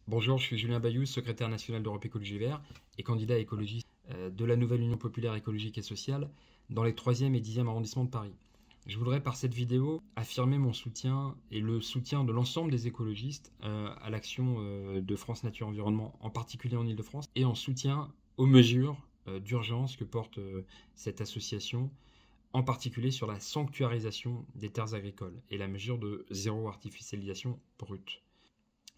Bonjour, je suis Julien Bayous, secrétaire national d'Europe Écologie Vert et candidat écologiste de la nouvelle Union populaire écologique et sociale dans les 3e et 10e arrondissements de Paris. Je voudrais par cette vidéo affirmer mon soutien et le soutien de l'ensemble des écologistes à l'action de France Nature Environnement, en particulier en Île-de-France, et en soutien aux mesures d'urgence que porte cette association, en particulier sur la sanctuarisation des terres agricoles et la mesure de zéro artificialisation brute.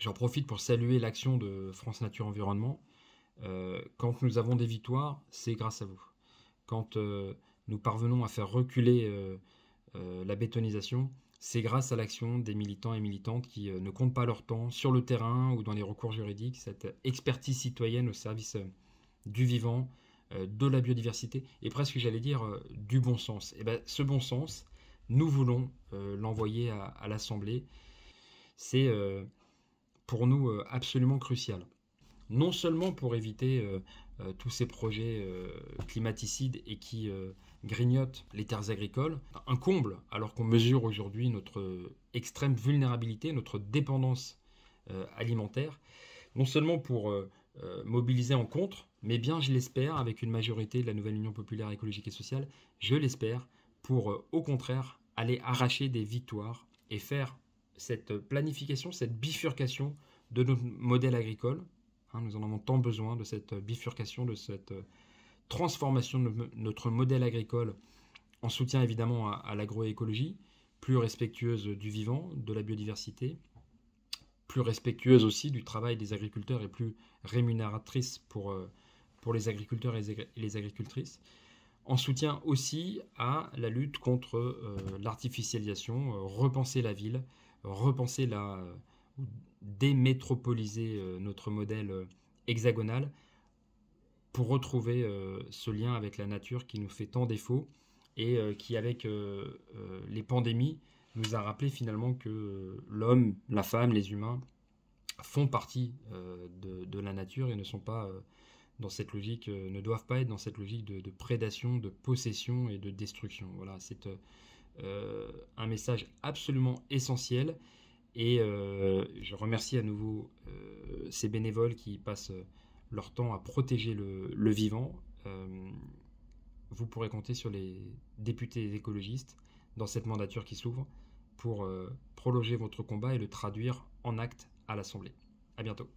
J'en profite pour saluer l'action de France Nature Environnement. Quand nous avons des victoires, c'est grâce à vous. Quand nous parvenons à faire reculer la bétonisation, c'est grâce à l'action des militants et militantes qui ne comptent pas leur temps sur le terrain ou dans les recours juridiques, cette expertise citoyenne au service du vivant, de la biodiversité et presque, j'allais dire, du bon sens. Et bien, ce bon sens, nous voulons l'envoyer à l'Assemblée. C'est pour nous absolument crucial. Non seulement pour éviter tous ces projets climaticides et qui grignotent les terres agricoles, un comble alors qu'on mesure aujourd'hui notre extrême vulnérabilité, notre dépendance alimentaire, non seulement pour mobiliser en contre, mais bien je l'espère avec une majorité de la nouvelle Union populaire écologique et sociale, je l'espère pour au contraire aller arracher des victoires et faire cette planification, cette bifurcation de notre modèle agricole. Nous en avons tant besoin de cette bifurcation, de cette transformation de notre modèle agricole en soutien évidemment à l'agroécologie, plus respectueuse du vivant, de la biodiversité, plus respectueuse aussi du travail des agriculteurs et plus rémunératrice pour les agriculteurs et les agricultrices, en soutien aussi à la lutte contre l'artificialisation, repenser la ville, repenser démétropoliser notre modèle hexagonal pour retrouver ce lien avec la nature qui nous fait tant défaut et qui, avec les pandémies, nous a rappelé finalement que l'homme, la femme, les humains font partie de la nature et ne sont pas dans cette logique, ne doivent pas être dans cette logique de prédation, de possession et de destruction. Voilà, c'est un message absolument essentiel. Et je remercie à nouveau ces bénévoles qui passent leur temps à protéger le vivant. Vous pourrez compter sur les députés écologistes dans cette mandature qui s'ouvre pour prolonger votre combat et le traduire en actes à l'Assemblée. À bientôt.